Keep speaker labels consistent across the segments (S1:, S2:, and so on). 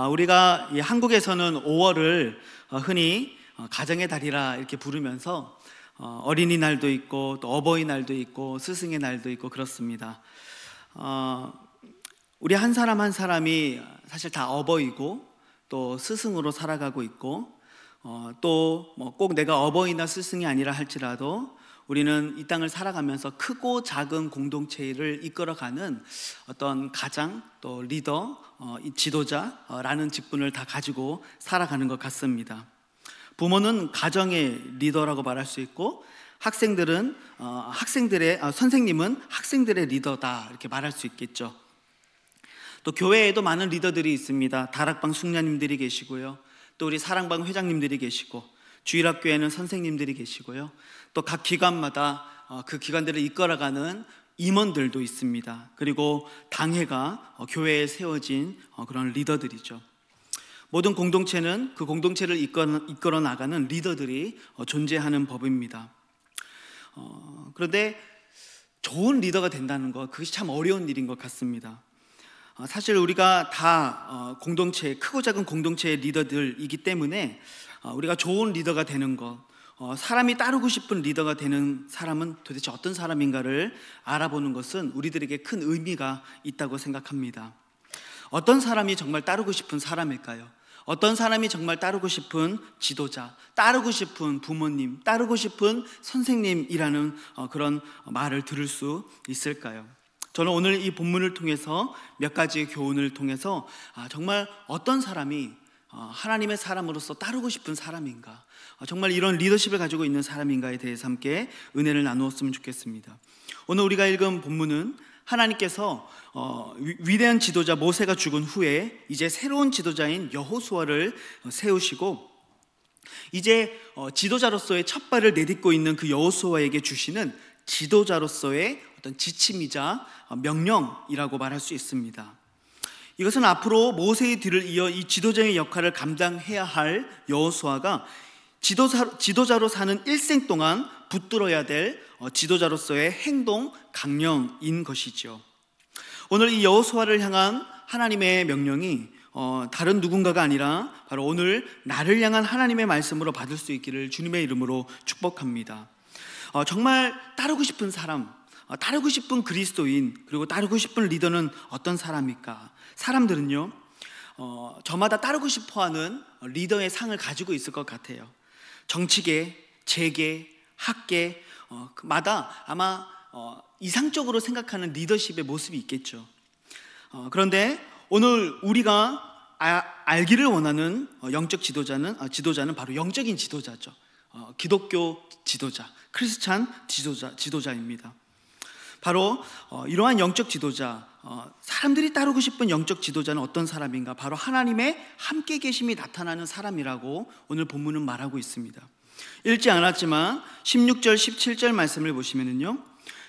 S1: 우리가 이 한국에서는 5월을 흔히 가정의 달이라 이렇게 부르면서 어린이날도 있고 또 어버이날도 있고 스승의 날도 있고 그렇습니다. 우리 한 사람 한 사람이 사실 다 어버이고 또 스승으로 살아가고 있고 또 꼭 내가 어버이나 스승이 아니라 할지라도 우리는 이 땅을 살아가면서 크고 작은 공동체를 이끌어가는 어떤 가장 또 리더, 지도자라는 직분을 다 가지고 살아가는 것 같습니다. 부모는 가정의 리더라고 말할 수 있고 선생님은 학생들의 리더다 이렇게 말할 수 있겠죠. 또 교회에도 많은 리더들이 있습니다. 다락방 숙녀님들이 계시고요, 또 우리 사랑방 회장님들이 계시고 주일학교에는 선생님들이 계시고요, 또 각 기관마다 그 기관들을 이끌어가는 임원들도 있습니다. 그리고 당회가 교회에 세워진 그런 리더들이죠. 모든 공동체는 그 공동체를 이끌어 나가는 리더들이 존재하는 법입니다. 그런데 좋은 리더가 된다는 것, 그것이 참 어려운 일인 것 같습니다. 사실 우리가 다 크고 작은 공동체의 리더들이기 때문에 우리가 좋은 리더가 되는 것, 사람이 따르고 싶은 리더가 되는 사람은 도대체 어떤 사람인가를 알아보는 것은 우리들에게 큰 의미가 있다고 생각합니다. 어떤 사람이 정말 따르고 싶은 사람일까요? 어떤 사람이 정말 따르고 싶은 지도자, 따르고 싶은 부모님, 따르고 싶은 선생님이라는 그런 말을 들을 수 있을까요? 저는 오늘 이 본문을 통해서 몇 가지 교훈을 통해서 정말 어떤 사람이 하나님의 사람으로서 따르고 싶은 사람인가, 정말 이런 리더십을 가지고 있는 사람인가에 대해서 함께 은혜를 나누었으면 좋겠습니다. 오늘 우리가 읽은 본문은 하나님께서 위대한 지도자 모세가 죽은 후에 이제 새로운 지도자인 여호수아를 세우시고 이제 지도자로서의 첫 발을 내딛고 있는 그 여호수아에게 주시는 지도자로서의 어떤 지침이자 명령이라고 말할 수 있습니다. 이것은 앞으로 모세의 뒤를 이어 이 지도자의 역할을 감당해야 할 여호수아가 지도자로 사는 일생 동안 붙들어야 될 지도자로서의 행동 강령인 것이죠. 오늘 이 여호수아를 향한 하나님의 명령이 다른 누군가가 아니라 바로 오늘 나를 향한 하나님의 말씀으로 받을 수 있기를 주님의 이름으로 축복합니다. 정말 따르고 싶은 사람, 따르고 싶은 그리스도인, 그리고 따르고 싶은 리더는 어떤 사람일까? 사람들은요, 저마다 따르고 싶어하는 리더의 상을 가지고 있을 것 같아요. 정치계, 재계, 학계 마다 아마 이상적으로 생각하는 리더십의 모습이 있겠죠. 그런데 오늘 우리가 알기를 원하는 영적 지도자는 바로 영적인 지도자죠. 기독교 지도자, 크리스찬 지도자입니다. 바로 이러한 영적 지도자, 사람들이 따르고 싶은 영적 지도자는 어떤 사람인가? 바로 하나님의 함께 계심이 나타나는 사람이라고 오늘 본문은 말하고 있습니다. 읽지 않았지만 16절 17절 말씀을 보시면은요,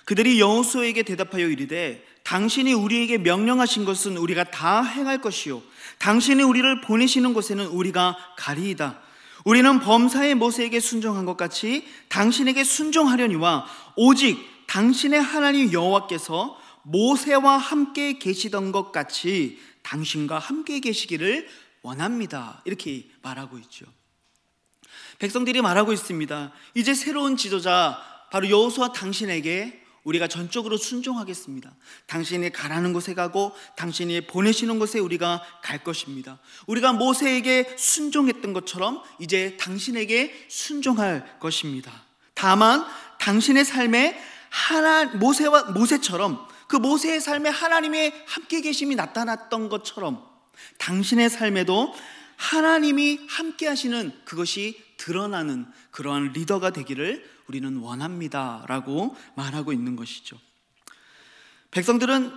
S1: 그들이 여호수아에게 대답하여 이르되 당신이 우리에게 명령하신 것은 우리가 다 행할 것이요 당신이 우리를 보내시는 곳에는 우리가 가리이다. 우리는 범사의 모세에게 순종한 것 같이 당신에게 순종하려니와 오직 당신의 하나님 여호와께서 모세와 함께 계시던 것 같이 당신과 함께 계시기를 원합니다. 이렇게 말하고 있죠. 백성들이 말하고 있습니다. 이제 새로운 지도자 바로 여호수아 당신에게 우리가 전적으로 순종하겠습니다. 당신이 가라는 곳에 가고 당신이 보내시는 곳에 우리가 갈 것입니다. 우리가 모세에게 순종했던 것처럼 이제 당신에게 순종할 것입니다. 다만 당신의 삶에 모세처럼 그 모세의 삶에 하나님의 함께 계심이 나타났던 것처럼 당신의 삶에도 하나님이 함께 하시는 그것이 드러나는 그러한 리더가 되기를 우리는 원합니다 라고 말하고 있는 것이죠. 백성들은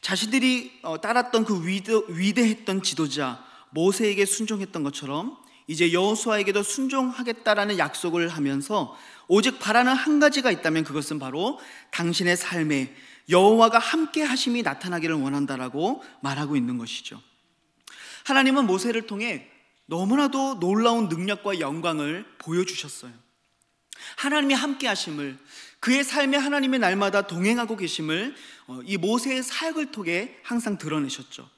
S1: 자신들이 따랐던 그 위대했던 지도자 모세에게 순종했던 것처럼 이제 여호수아에게도 순종하겠다라는 약속을 하면서 오직 바라는 한 가지가 있다면 그것은 바로 당신의 삶에 여호와가 함께 하심이 나타나기를 원한다라고 말하고 있는 것이죠. 하나님은 모세를 통해 너무나도 놀라운 능력과 영광을 보여주셨어요. 하나님이 함께 하심을, 그의 삶에 하나님의 날마다 동행하고 계심을 이 모세의 사역을 통해 항상 드러내셨죠.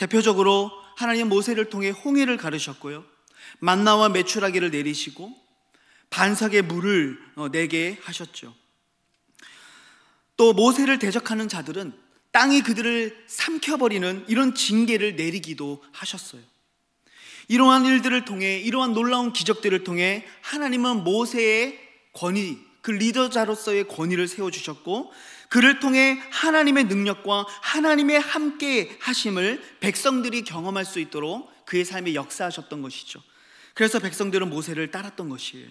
S1: 대표적으로 하나님은 모세를 통해 홍해를 가르셨고요, 만나와 메추라기를 내리시고 반석의 물을 내게 하셨죠. 또 모세를 대적하는 자들은 땅이 그들을 삼켜버리는 이런 징계를 내리기도 하셨어요. 이러한 일들을 통해, 이러한 놀라운 기적들을 통해 하나님은 모세의 권위, 그 리더자로서의 권위를 세워주셨고, 그를 통해 하나님의 능력과 하나님의 함께 하심을 백성들이 경험할 수 있도록 그의 삶에 역사하셨던 것이죠. 그래서 백성들은 모세를 따랐던 것이에요.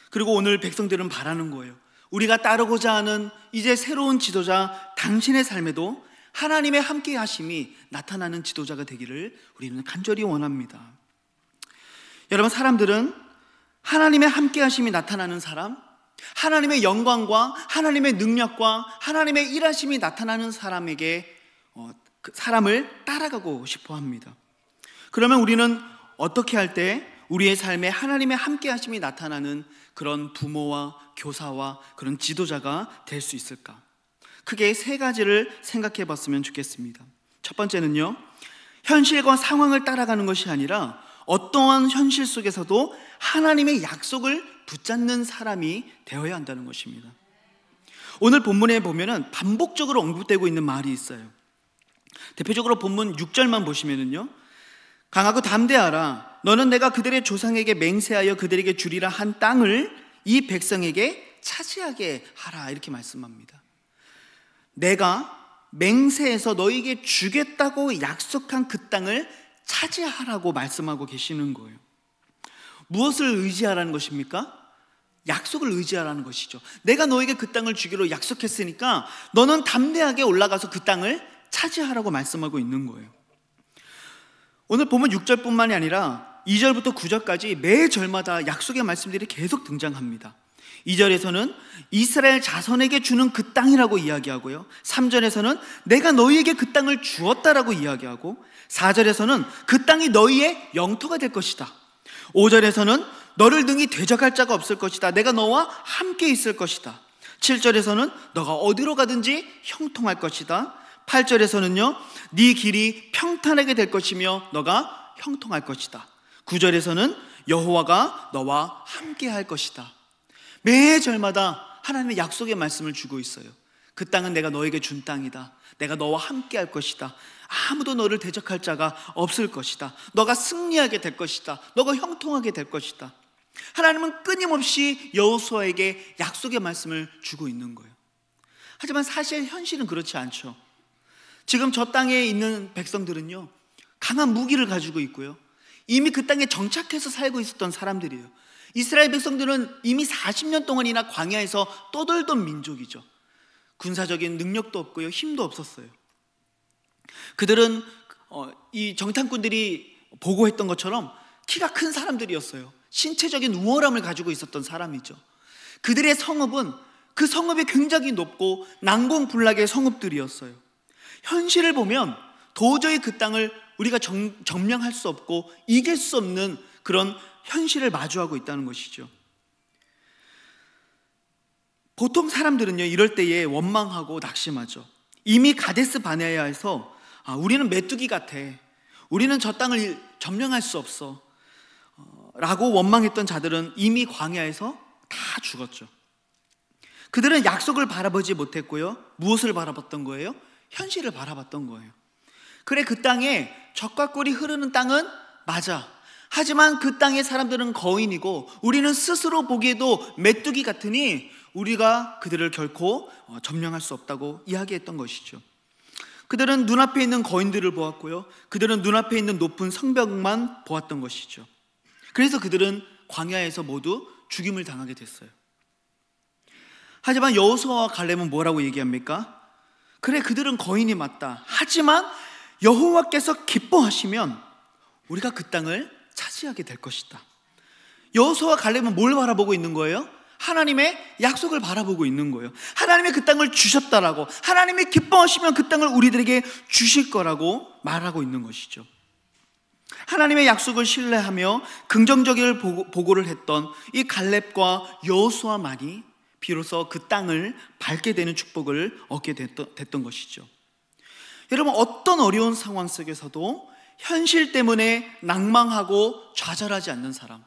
S1: 그리고 오늘 백성들은 바라는 거예요. 우리가 따르고자 하는 이제 새로운 지도자 당신의 삶에도 하나님의 함께 하심이 나타나는 지도자가 되기를 우리는 간절히 원합니다. 여러분, 사람들은 하나님의 함께 하심이 나타나는 사람, 하나님의 영광과 하나님의 능력과 하나님의 일하심이 나타나는 사람에게 그 사람을 따라가고 싶어 합니다. 그러면 우리는 어떻게 할 때 우리의 삶에 하나님의 함께 하심이 나타나는 그런 부모와 교사와 그런 지도자가 될 수 있을까? 크게 세 가지를 생각해 봤으면 좋겠습니다. 첫 번째는요, 현실과 상황을 따라가는 것이 아니라 어떠한 현실 속에서도 하나님의 약속을 붙잡는 사람이 되어야 한다는 것입니다. 오늘 본문에 보면은 반복적으로 언급되고 있는 말이 있어요. 대표적으로 본문 6절만 보시면은요, 강하고 담대하라. 너는 내가 그들의 조상에게 맹세하여 그들에게 주리라 한 땅을 이 백성에게 차지하게 하라, 이렇게 말씀합니다. 내가 맹세해서 너에게 주겠다고 약속한 그 땅을 차지하라고 말씀하고 계시는 거예요. 무엇을 의지하라는 것입니까? 약속을 의지하라는 것이죠. 내가 너에게 그 땅을 주기로 약속했으니까 너는 담대하게 올라가서 그 땅을 차지하라고 말씀하고 있는 거예요. 오늘 보면 6절뿐만이 아니라 2절부터 9절까지 매 절마다 약속의 말씀들이 계속 등장합니다. 2절에서는 이스라엘 자손에게 주는 그 땅이라고 이야기하고요, 3절에서는 내가 너희에게 그 땅을 주었다라고 이야기하고, 4절에서는 그 땅이 너희의 영토가 될 것이다. 5절에서는 너를 능히 대적할 자가 없을 것이다. 내가 너와 함께 있을 것이다. 7절에서는 너가 어디로 가든지 형통할 것이다. 8절에서는요, 네 길이 평탄하게 될 것이며 너가 형통할 것이다. 9절에서는 여호와가 너와 함께 할 것이다. 매 절마다 하나님의 약속의 말씀을 주고 있어요. 그 땅은 내가 너에게 준 땅이다. 내가 너와 함께 할 것이다. 아무도 너를 대적할 자가 없을 것이다. 너가 승리하게 될 것이다. 너가 형통하게 될 것이다. 하나님은 끊임없이 여호수아에게 약속의 말씀을 주고 있는 거예요. 하지만 사실 현실은 그렇지 않죠. 지금 저 땅에 있는 백성들은요, 강한 무기를 가지고 있고요, 이미 그 땅에 정착해서 살고 있었던 사람들이에요. 이스라엘 백성들은 이미 40년 동안이나 광야에서 떠돌던 민족이죠. 군사적인 능력도 없고요, 힘도 없었어요. 그들은 이 정탐꾼들이 보고했던 것처럼 키가 큰 사람들이었어요. 신체적인 우월함을 가지고 있었던 사람이죠. 그들의 성읍은 그 성읍이 굉장히 높고 난공불락의 성읍들이었어요. 현실을 보면 도저히 그 땅을 우리가 점령할 수 없고 이길 수 없는 그런 현실을 마주하고 있다는 것이죠. 보통 사람들은요, 이럴 때에 원망하고 낙심하죠. 이미 가데스 바네아에서 우리는 메뚜기 같아, 우리는 저 땅을 점령할 수 없어 라고 원망했던 자들은 이미 광야에서 다 죽었죠. 그들은 약속을 바라보지 못했고요, 무엇을 바라봤던 거예요? 현실을 바라봤던 거예요. 그래, 그 땅에 젖과 꿀이 흐르는 땅은 맞아. 하지만 그 땅의 사람들은 거인이고 우리는 스스로 보기에도 메뚜기 같으니 우리가 그들을 결코 점령할 수 없다고 이야기했던 것이죠. 그들은 눈앞에 있는 거인들을 보았고요, 그들은 눈앞에 있는 높은 성벽만 보았던 것이죠. 그래서 그들은 광야에서 모두 죽임을 당하게 됐어요. 하지만 여호수아와 갈렙은 뭐라고 얘기합니까? 그래, 그들은 거인이 맞다. 하지만 여호와께서 기뻐하시면 우리가 그 땅을 차지하게 될 것이다. 여호수아와 갈렙은 뭘 바라보고 있는 거예요? 하나님의 약속을 바라보고 있는 거예요. 하나님이 그 땅을 주셨다라고, 하나님이 기뻐하시면 그 땅을 우리들에게 주실 거라고 말하고 있는 것이죠. 하나님의 약속을 신뢰하며 긍정적인 보고를 했던 이 갈렙과 여호수아만이 비로소 그 땅을 밟게 되는 축복을 얻게 됐던 것이죠. 여러분, 어떤 어려운 상황 속에서도 현실 때문에 낭망하고 좌절하지 않는 사람,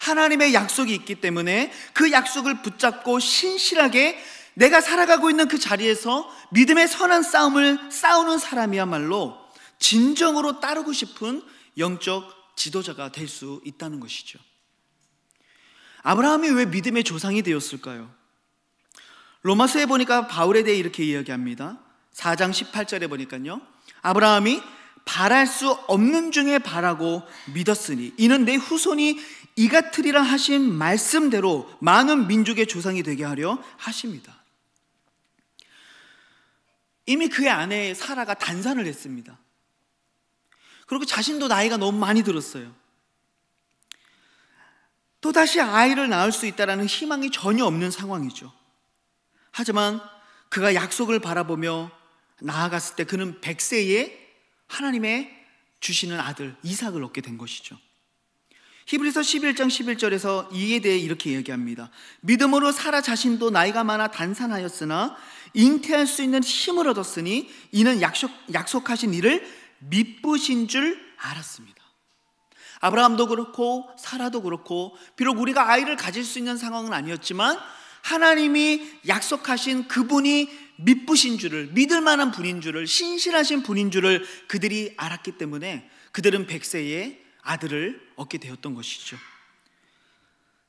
S1: 하나님의 약속이 있기 때문에 그 약속을 붙잡고 신실하게 내가 살아가고 있는 그 자리에서 믿음의 선한 싸움을 싸우는 사람이야말로 진정으로 따르고 싶은 영적 지도자가 될 수 있다는 것이죠. 아브라함이 왜 믿음의 조상이 되었을까요? 로마서에 보니까 바울에 대해 이렇게 이야기합니다. 4장 18절에 보니까요, 아브라함이 바랄 수 없는 중에 바라고 믿었으니 이는 내 후손이 이 같으리라 하신 말씀대로 많은 민족의 조상이 되게 하려 하십니다. 이미 그의 아내 사라가 단산을 했습니다. 그리고 자신도 나이가 너무 많이 들었어요. 또다시 아이를 낳을 수 있다는 희망이 전혀 없는 상황이죠. 하지만 그가 약속을 바라보며 나아갔을 때 그는 100세에 하나님의 주시는 아들 이삭을 얻게 된 것이죠. 히브리서 11장 11절에서 이에 대해 이렇게 얘기합니다. 믿음으로 사라 자신도 나이가 많아 단산하였으나 잉태할 수 있는 힘을 얻었으니 이는 약속하신 이를 미쁘신 줄 알았습니다. 아브라함도 그렇고 사라도 그렇고 비록 우리가 아이를 가질 수 있는 상황은 아니었지만 하나님이 약속하신 그분이 미쁘신 줄을, 믿을 만한 분인 줄을, 신실하신 분인 줄을 그들이 알았기 때문에 그들은 100세에 아들을 얻게 되었던 것이죠.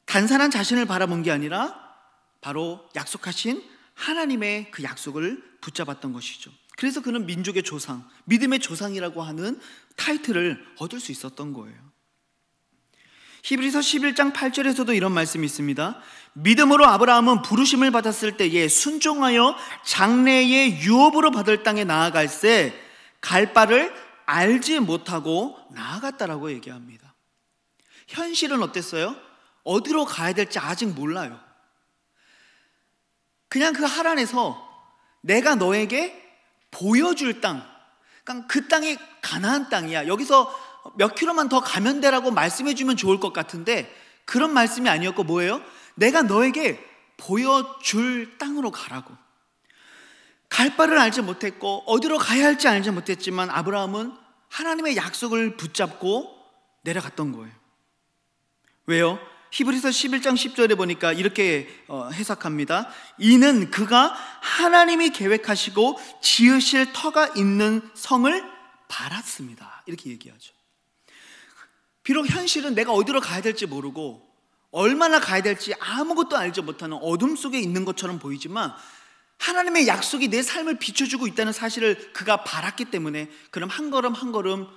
S1: 단순한 자신을 바라본 게 아니라 바로 약속하신 하나님의 그 약속을 붙잡았던 것이죠. 그래서 그는 민족의 조상, 믿음의 조상이라고 하는 타이틀을 얻을 수 있었던 거예요. 히브리서 11장 8절에서도 이런 말씀이 있습니다. 믿음으로 아브라함은 부르심을 받았을 때에 순종하여 장래의 유업으로 받을 땅에 나아갈새 갈 바를 알지 못하고 나아갔다라고 얘기합니다. 현실은 어땠어요? 어디로 가야 될지 아직 몰라요. 그냥 그 하란에서 내가 너에게 보여줄 땅, 그러니까 그 땅이 가나안 땅이야, 여기서 몇 킬로만 더 가면 되라고 말씀해 주면 좋을 것 같은데 그런 말씀이 아니었고 뭐예요? 내가 너에게 보여줄 땅으로 가라고. 갈 바를 알지 못했고 어디로 가야 할지 알지 못했지만 아브라함은 하나님의 약속을 붙잡고 내려갔던 거예요. 왜요? 히브리서 11장 10절에 보니까 이렇게 해석합니다. 이는 그가 하나님이 계획하시고 지으실 터가 있는 성을 바랐습니다. 이렇게 얘기하죠. 비록 현실은 내가 어디로 가야 될지 모르고 얼마나 가야 될지 아무것도 알지 못하는 어둠 속에 있는 것처럼 보이지만 하나님의 약속이 내 삶을 비춰주고 있다는 사실을 그가 바랐기 때문에 그럼 한 걸음 한 걸음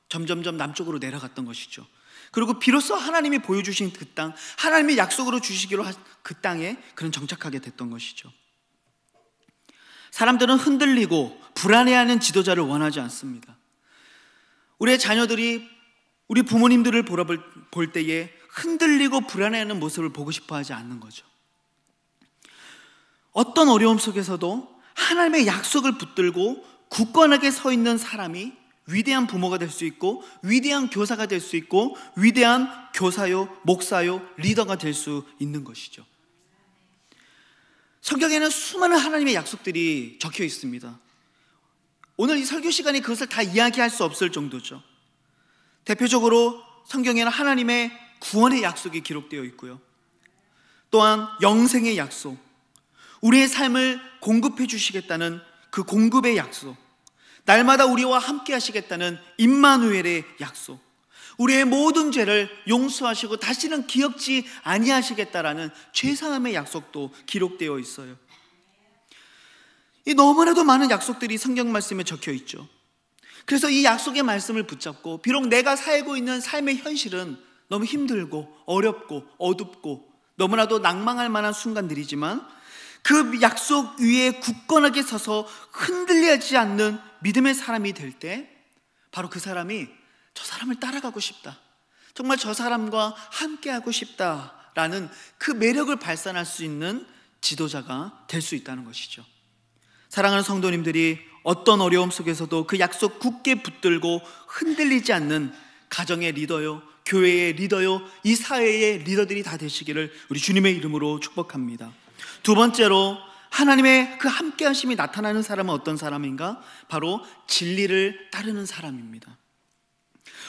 S1: 점점점 남쪽으로 내려갔던 것이죠. 그리고 비로소 하나님이 보여주신 그 땅, 하나님의 약속으로 주시기로 한 그 땅에 그는 정착하게 됐던 것이죠. 사람들은 흔들리고 불안해하는 지도자를 원하지 않습니다. 우리의 자녀들이 우리 부모님들을 볼 때에 흔들리고 불안해하는 모습을 보고 싶어 하지 않는 거죠. 어떤 어려움 속에서도 하나님의 약속을 붙들고 굳건하게 서 있는 사람이 위대한 부모가 될 수 있고 위대한 교사가 될 수 있고 위대한 교사요, 목사요, 리더가 될 수 있는 것이죠. 성경에는 수많은 하나님의 약속들이 적혀 있습니다. 오늘 이 설교 시간에 그것을 다 이야기할 수 없을 정도죠. 대표적으로 성경에는 하나님의 구원의 약속이 기록되어 있고요. 또한 영생의 약속, 우리의 삶을 공급해 주시겠다는 그 공급의 약속, 날마다 우리와 함께 하시겠다는 임마누엘의 약속, 우리의 모든 죄를 용서하시고 다시는 기억지 아니하시겠다라는 죄사함의 약속도 기록되어 있어요. 이 너무나도 많은 약속들이 성경 말씀에 적혀 있죠. 그래서 이 약속의 말씀을 붙잡고 비록 내가 살고 있는 삶의 현실은 너무 힘들고 어렵고 어둡고 너무나도 낭망할 만한 순간들이지만 그 약속 위에 굳건하게 서서 흔들리지 않는 믿음의 사람이 될 때 바로 그 사람이 저 사람을 따라가고 싶다, 정말 저 사람과 함께하고 싶다라는 그 매력을 발산할 수 있는 지도자가 될 수 있다는 것이죠. 사랑하는 성도님들이 어떤 어려움 속에서도 그 약속 굳게 붙들고 흔들리지 않는 가정의 리더요, 교회의 리더요, 이 사회의 리더들이 다 되시기를 우리 주님의 이름으로 축복합니다. 두 번째로 하나님의 그 함께 하심이 나타나는 사람은 어떤 사람인가? 바로 진리를 따르는 사람입니다.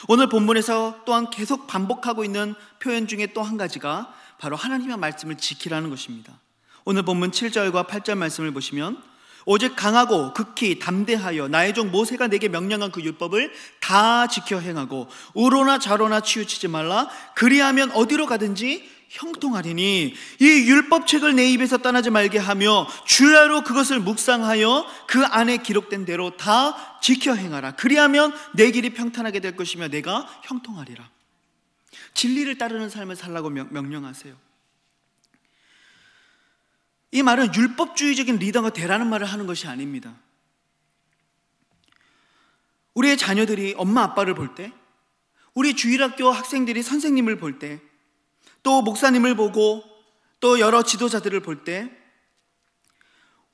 S1: 오늘 본문에서 또한 계속 반복하고 있는 표현 중에 또 한 가지가 바로 하나님의 말씀을 지키라는 것입니다. 오늘 본문 7절과 8절 말씀을 보시면 오직 강하고 극히 담대하여 나의 종 모세가 내게 명령한 그 율법을 다 지켜 행하고 우로나 좌로나 치우치지 말라. 그리하면 어디로 가든지 형통하리니 이 율법책을 내 입에서 떠나지 말게 하며 주야로 그것을 묵상하여 그 안에 기록된 대로 다 지켜 행하라. 그리하면 내 길이 평탄하게 될 것이며 내가 형통하리라. 진리를 따르는 삶을 살라고 명령하세요. 이 말은 율법주의적인 리더가 되라는 말을 하는 것이 아닙니다. 우리의 자녀들이 엄마 아빠를 볼 때, 우리 주일학교 학생들이 선생님을 볼 때, 또 목사님을 보고 또 여러 지도자들을 볼 때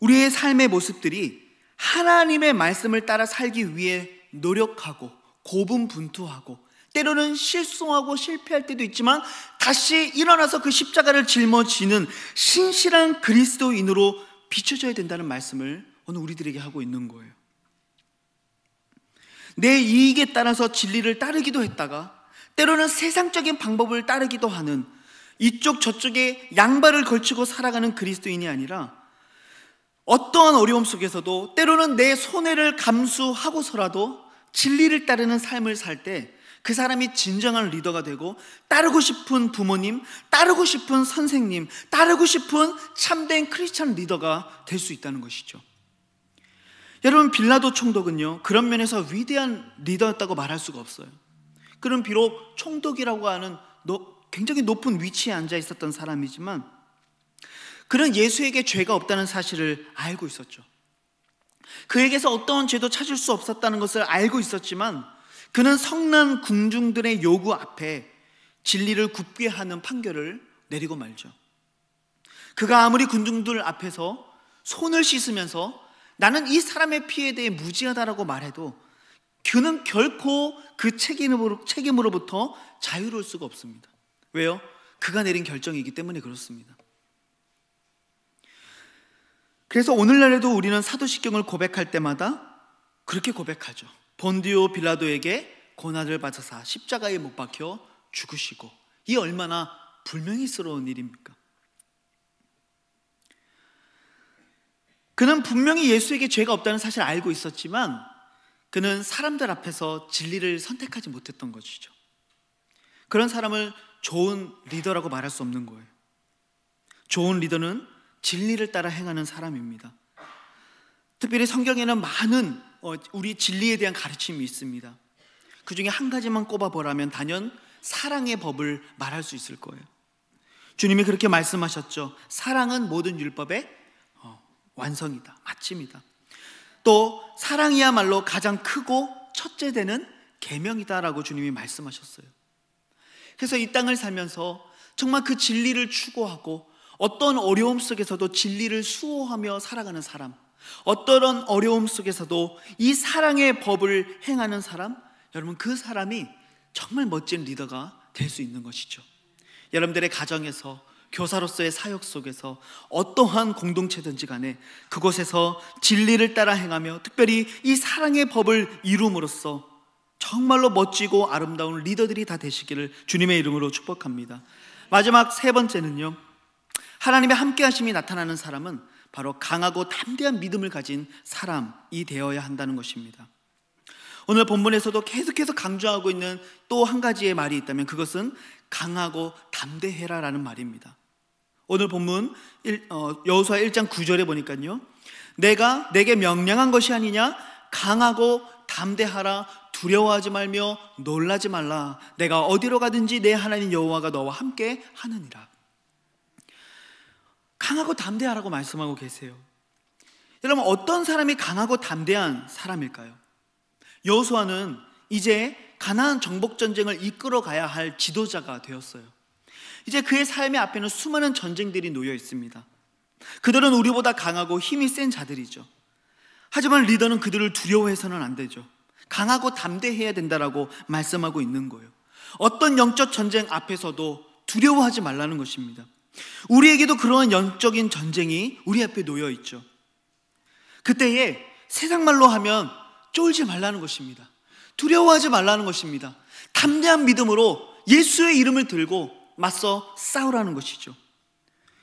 S1: 우리의 삶의 모습들이 하나님의 말씀을 따라 살기 위해 노력하고 고분분투하고 때로는 실수하고 실패할 때도 있지만 다시 일어나서 그 십자가를 짊어지는 신실한 그리스도인으로 비춰져야 된다는 말씀을 오늘 우리들에게 하고 있는 거예요. 내 이익에 따라서 진리를 따르기도 했다가 때로는 세상적인 방법을 따르기도 하는 이쪽 저쪽에 양발을 걸치고 살아가는 그리스도인이 아니라 어떠한 어려움 속에서도 때로는 내 손해를 감수하고서라도 진리를 따르는 삶을 살 때 그 사람이 진정한 리더가 되고 따르고 싶은 부모님, 따르고 싶은 선생님, 따르고 싶은 참된 크리스찬 리더가 될 수 있다는 것이죠. 여러분, 빌라도 총독은요 그런 면에서 위대한 리더였다고 말할 수가 없어요. 그는 비록 총독이라고 하는 굉장히 높은 위치에 앉아 있었던 사람이지만 그는 예수에게 죄가 없다는 사실을 알고 있었죠. 그에게서 어떠한 죄도 찾을 수 없었다는 것을 알고 있었지만 그는 성난 군중들의 요구 앞에 진리를 굽게 하는 판결을 내리고 말죠. 그가 아무리 군중들 앞에서 손을 씻으면서 나는 이 사람의 피해에 대해 무지하다라고 말해도 그는 결코 그 책임으로부터 자유로울 수가 없습니다. 왜요? 그가 내린 결정이기 때문에 그렇습니다. 그래서 오늘날에도 우리는 사도신경을 고백할 때마다 그렇게 고백하죠. 본디오 빌라도에게 고난을 받으사 십자가에 못 박혀 죽으시고, 이 얼마나 불명예스러운 일입니까? 그는 분명히 예수에게 죄가 없다는 사실을 알고 있었지만 그는 사람들 앞에서 진리를 선택하지 못했던 것이죠. 그런 사람을 좋은 리더라고 말할 수 없는 거예요. 좋은 리더는 진리를 따라 행하는 사람입니다. 특별히 성경에는 많은 우리 진리에 대한 가르침이 있습니다. 그 중에 한 가지만 꼽아보라면 단연 사랑의 법을 말할 수 있을 거예요. 주님이 그렇게 말씀하셨죠. 사랑은 모든 율법의 완성이다, 마침이다. 또 사랑이야말로 가장 크고 첫째 되는 계명이다라고 주님이 말씀하셨어요. 그래서 이 땅을 살면서 정말 그 진리를 추구하고 어떤 어려움 속에서도 진리를 수호하며 살아가는 사람, 어떤 어려움 속에서도 이 사랑의 법을 행하는 사람, 여러분 그 사람이 정말 멋진 리더가 될 수 있는 것이죠. 여러분들의 가정에서, 교사로서의 사역 속에서 어떠한 공동체든지 간에 그곳에서 진리를 따라 행하며 특별히 이 사랑의 법을 이룸으로써 정말로 멋지고 아름다운 리더들이 다 되시기를 주님의 이름으로 축복합니다. 마지막 세 번째는요, 하나님의 함께 하심이 나타나는 사람은 바로 강하고 담대한 믿음을 가진 사람이 되어야 한다는 것입니다. 오늘 본문에서도 계속해서 강조하고 있는 또 한 가지의 말이 있다면 그것은 강하고 담대해라라는 말입니다. 오늘 본문 여호수아 1장 9절에 보니까요, 내가 내게 명령한 것이 아니냐, 강하고 담대하라, 두려워하지 말며 놀라지 말라, 내가 어디로 가든지 내 하나님 여호와가 너와 함께 하느니라. 강하고 담대하라고 말씀하고 계세요. 여러분, 어떤 사람이 강하고 담대한 사람일까요? 여호수아는 이제 가나안 정복 전쟁을 이끌어 가야 할 지도자가 되었어요. 이제 그의 삶의 앞에는 수많은 전쟁들이 놓여 있습니다. 그들은 우리보다 강하고 힘이 센 자들이죠. 하지만 리더는 그들을 두려워해서는 안 되죠. 강하고 담대해야 된다라고 말씀하고 있는 거예요. 어떤 영적 전쟁 앞에서도 두려워하지 말라는 것입니다. 우리에게도 그러한 영적인 전쟁이 우리 앞에 놓여 있죠. 그때에 세상 말로 하면 쫄지 말라는 것입니다. 두려워하지 말라는 것입니다. 담대한 믿음으로 예수의 이름을 들고 맞서 싸우라는 것이죠.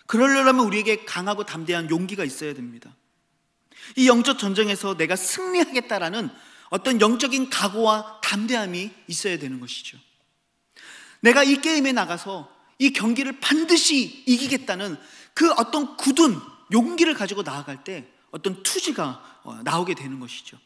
S1: 그러려면 우리에게 강하고 담대한 용기가 있어야 됩니다. 이 영적 전쟁에서 내가 승리하겠다라는 어떤 영적인 각오와 담대함이 있어야 되는 것이죠. 내가 이 게임에 나가서 이 경기를 반드시 이기겠다는 그 어떤 굳은 용기를 가지고 나아갈 때 어떤 투지가 나오게 되는 것이죠.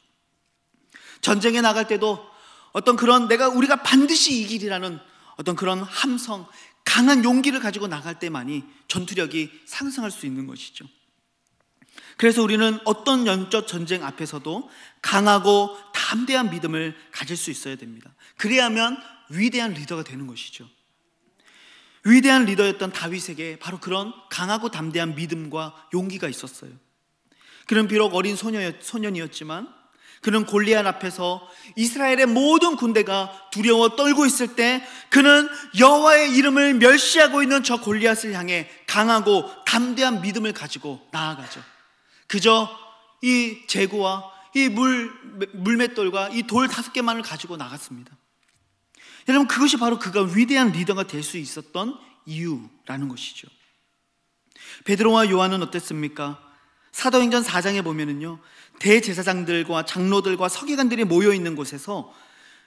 S1: 전쟁에 나갈 때도 어떤 그런 우리가 반드시 이기리라는 어떤 그런 함성, 강한 용기를 가지고 나갈 때만이 전투력이 상승할 수 있는 것이죠. 그래서 우리는 어떤 영적 전쟁 앞에서도 강하고 담대한 믿음을 가질 수 있어야 됩니다. 그래야만 위대한 리더가 되는 것이죠. 위대한 리더였던 다윗에게 바로 그런 강하고 담대한 믿음과 용기가 있었어요. 그는 비록 어린 소년이었지만 그는 골리앗 앞에서 이스라엘의 모든 군대가 두려워 떨고 있을 때 그는 여호와의 이름을 멸시하고 있는 저 골리앗을 향해 강하고 담대한 믿음을 가지고 나아가죠. 그저 이 재고와 이 물맷돌과 이 돌 5개만을 가지고 나갔습니다. 여러분, 그것이 바로 그가 위대한 리더가 될 수 있었던 이유라는 것이죠. 베드로와 요한은 어땠습니까? 사도행전 4장에 보면은요, 대제사장들과 장로들과 서기관들이 모여 있는 곳에서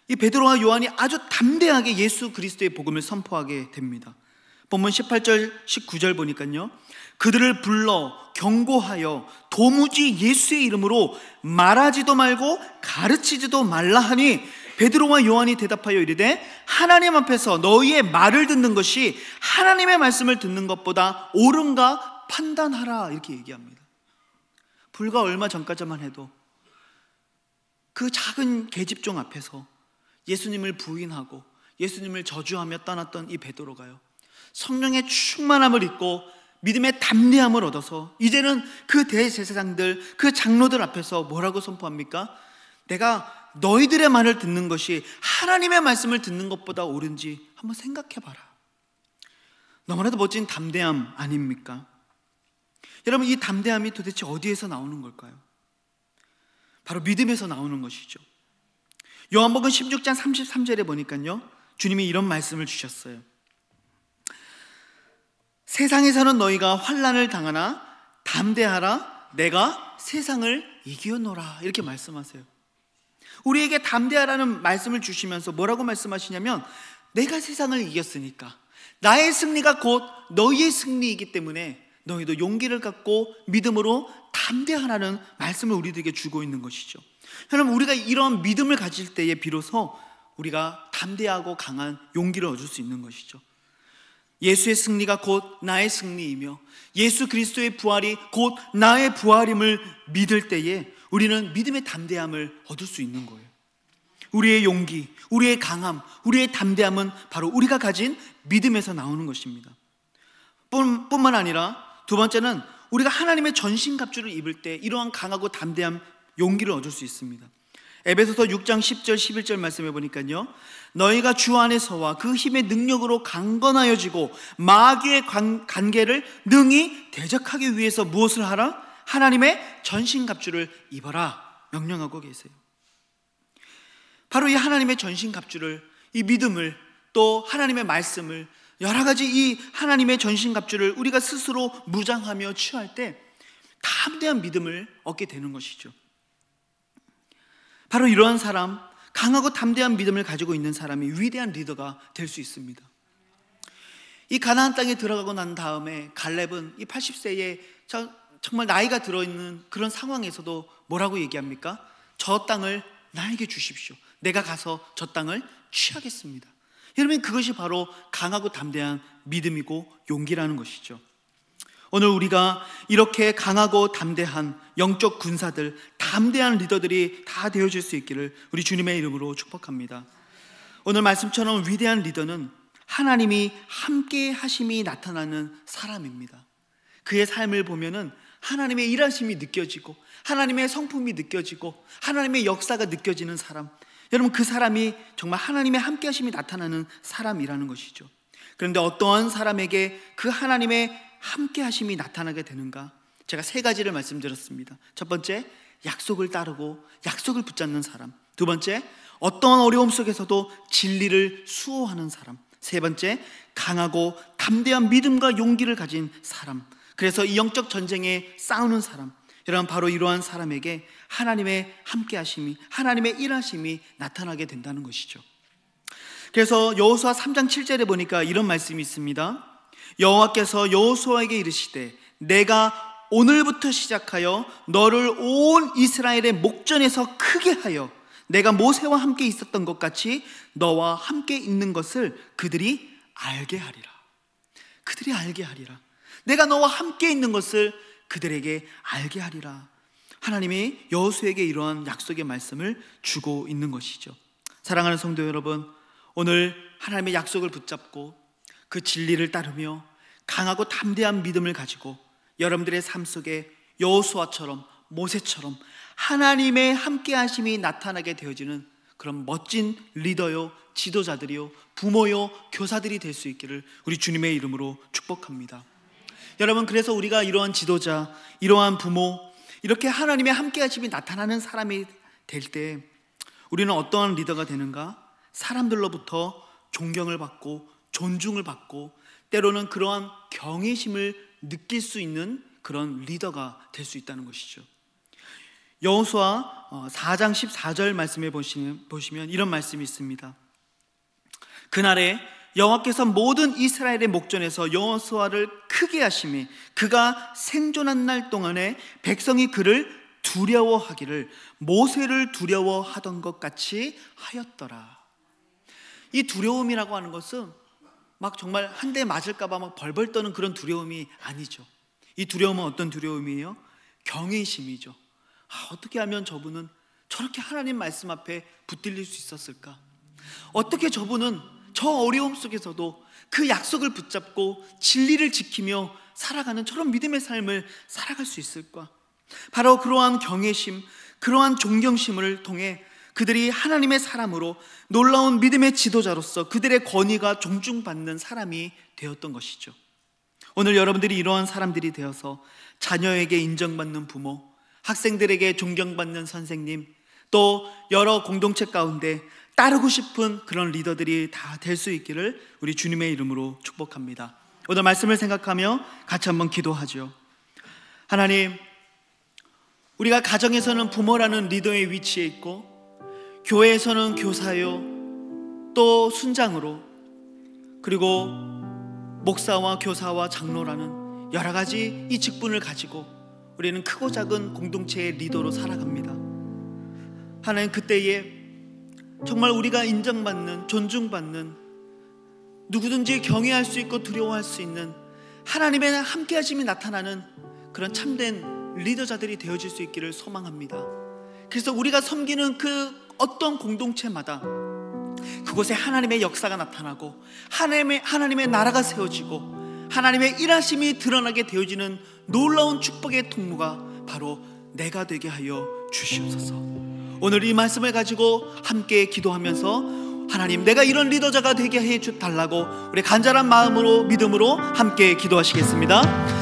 S1: 이 베드로와 요한이 아주 담대하게 예수 그리스도의 복음을 선포하게 됩니다. 본문 18절 19절 보니까요, 그들을 불러 경고하여 도무지 예수의 이름으로 말하지도 말고 가르치지도 말라 하니 베드로와 요한이 대답하여 이르되 하나님 앞에서 너희의 말을 듣는 것이 하나님의 말씀을 듣는 것보다 옳은가 판단하라, 이렇게 얘기합니다. 불과 얼마 전까지만 해도 그 작은 계집종 앞에서 예수님을 부인하고 예수님을 저주하며 떠났던 이 베드로가요, 성령의 충만함을 입고 믿음의 담대함을 얻어서 이제는 그 대제사장들, 그 장로들 앞에서 뭐라고 선포합니까? 내가 너희들의 말을 듣는 것이 하나님의 말씀을 듣는 것보다 옳은지 한번 생각해봐라. 너무나도 멋진 담대함 아닙니까? 여러분, 이 담대함이 도대체 어디에서 나오는 걸까요? 바로 믿음에서 나오는 것이죠. 요한복음 16장 33절에 보니까요, 주님이 이런 말씀을 주셨어요. 세상에서는 너희가 환난을 당하나 담대하라, 내가 세상을 이기었노라, 이렇게 말씀하세요. 우리에게 담대하라는 말씀을 주시면서 뭐라고 말씀하시냐면, 내가 세상을 이겼으니까 나의 승리가 곧 너희의 승리이기 때문에 너희도 용기를 갖고 믿음으로 담대하라는 말씀을 우리들에게 주고 있는 것이죠. 여러분, 우리가 이런 믿음을 가질 때에 비로소 우리가 담대하고 강한 용기를 얻을 수 있는 것이죠. 예수의 승리가 곧 나의 승리이며 예수 그리스도의 부활이 곧 나의 부활임을 믿을 때에 우리는 믿음의 담대함을 얻을 수 있는 거예요. 우리의 용기, 우리의 강함, 우리의 담대함은 바로 우리가 가진 믿음에서 나오는 것입니다. 뿐만 아니라 두 번째는 우리가 하나님의 전신갑주를 입을 때 이러한 강하고 담대한 용기를 얻을 수 있습니다. 에베소서 6장 10절 11절 말씀해 보니까요, 너희가 주 안에서와 그 힘의 능력으로 강건하여지고 마귀의 관계를 능히 대적하기 위해서 무엇을 하라? 하나님의 전신갑주를 입어라 명령하고 계세요. 바로 이 하나님의 전신갑주를, 이 믿음을, 또 하나님의 말씀을, 여러 가지 이 하나님의 전신갑주를 우리가 스스로 무장하며 취할 때 담대한 믿음을 얻게 되는 것이죠. 바로 이러한 사람, 강하고 담대한 믿음을 가지고 있는 사람이 위대한 리더가 될 수 있습니다. 이 가나안 땅에 들어가고 난 다음에 갈렙은 이 80세에 정말 나이가 들어있는 그런 상황에서도 뭐라고 얘기합니까? 저 땅을 나에게 주십시오. 내가 가서 저 땅을 취하겠습니다. 여러분, 그것이 바로 강하고 담대한 믿음이고 용기라는 것이죠. 오늘 우리가 이렇게 강하고 담대한 영적 군사들, 담대한 리더들이 다 되어질 수 있기를 우리 주님의 이름으로 축복합니다. 오늘 말씀처럼 위대한 리더는 하나님이 함께 하심이 나타나는 사람입니다. 그의 삶을 보면은 하나님의 일하심이 느껴지고 하나님의 성품이 느껴지고 하나님의 역사가 느껴지는 사람, 여러분, 그 사람이 정말 하나님의 함께 하심이 나타나는 사람이라는 것이죠. 그런데 어떠한 사람에게 그 하나님의 함께 하심이 나타나게 되는가? 제가 세 가지를 말씀드렸습니다. 첫 번째, 약속을 따르고 약속을 붙잡는 사람. 두 번째, 어떠한 어려움 속에서도 진리를 수호하는 사람. 세 번째, 강하고 담대한 믿음과 용기를 가진 사람. 그래서 이 영적 전쟁에 싸우는 사람. 여러분, 바로 이러한 사람에게 하나님의 함께 하심이, 하나님의 일하심이 나타나게 된다는 것이죠. 그래서 여호수아 3장 7절에 보니까 이런 말씀이 있습니다. 여호와께서 여호수아에게 이르시되 내가 오늘부터 시작하여 너를 온 이스라엘의 목전에서 크게 하여 내가 모세와 함께 있었던 것 같이 너와 함께 있는 것을 그들이 알게 하리라. 그들이 알게 하리라. 내가 너와 함께 있는 것을 그들에게 알게 하리라. 하나님이 여호수아에게 이러한 약속의 말씀을 주고 있는 것이죠. 사랑하는 성도 여러분, 오늘 하나님의 약속을 붙잡고 그 진리를 따르며 강하고 담대한 믿음을 가지고 여러분들의 삶 속에 여호수아처럼, 모세처럼 하나님의 함께 하심이 나타나게 되어지는 그런 멋진 리더요, 지도자들이요, 부모요, 교사들이 될 수 있기를 우리 주님의 이름으로 축복합니다. 여러분, 그래서 우리가 이러한 지도자, 이러한 부모, 이렇게 하나님의 함께 하심이 나타나는 사람이 될 때 우리는 어떠한 리더가 되는가? 사람들로부터 존경을 받고 존중을 받고 때로는 그러한 경외심을 느낄 수 있는 그런 리더가 될 수 있다는 것이죠. 여호수아 4장 14절 말씀에 보시면 이런 말씀이 있습니다. 그날에 여호와께서 모든 이스라엘의 목전에서 여호수아를 크게 하심이 그가 생존한 날 동안에 백성이 그를 두려워하기를 모세를 두려워하던 것 같이 하였더라. 이 두려움이라고 하는 것은 막 정말 한 대 맞을까 봐 막 벌벌 떠는 그런 두려움이 아니죠. 이 두려움은 어떤 두려움이에요? 경외심이죠. 어떻게 하면 저분은 저렇게 하나님 말씀 앞에 붙들릴 수 있었을까? 어떻게 저분은 저 어려움 속에서도 그 약속을 붙잡고 진리를 지키며 살아가는 저런 믿음의 삶을 살아갈 수 있을까? 바로 그러한 경외심, 그러한 존경심을 통해 그들이 하나님의 사람으로 놀라운 믿음의 지도자로서 그들의 권위가 존중받는 사람이 되었던 것이죠. 오늘 여러분들이 이러한 사람들이 되어서 자녀에게 인정받는 부모, 학생들에게 존경받는 선생님, 또 여러 공동체 가운데 따르고 싶은 그런 리더들이 다 될 수 있기를 우리 주님의 이름으로 축복합니다. 오늘 말씀을 생각하며 같이 한번 기도하죠. 하나님, 우리가 가정에서는 부모라는 리더의 위치에 있고 교회에서는 교사요, 또 순장으로, 그리고 목사와 교사와 장로라는 여러 가지 이 직분을 가지고 우리는 크고 작은 공동체의 리더로 살아갑니다. 하나님, 그때에 정말 우리가 인정받는, 존중받는, 누구든지 경외할 수 있고 두려워할 수 있는 하나님의 함께 하심이 나타나는 그런 참된 리더자들이 되어질 수 있기를 소망합니다. 그래서 우리가 섬기는 그 어떤 공동체마다 그곳에 하나님의 역사가 나타나고 하나님의 나라가 세워지고 하나님의 일하심이 드러나게 되어지는 놀라운 축복의 통로가 바로 내가 되게 하여 주시옵소서. 오늘 이 말씀을 가지고 함께 기도하면서 하나님, 내가 이런 리더자가 되게 해 달라고 우리 간절한 마음으로, 믿음으로 함께 기도하시겠습니다.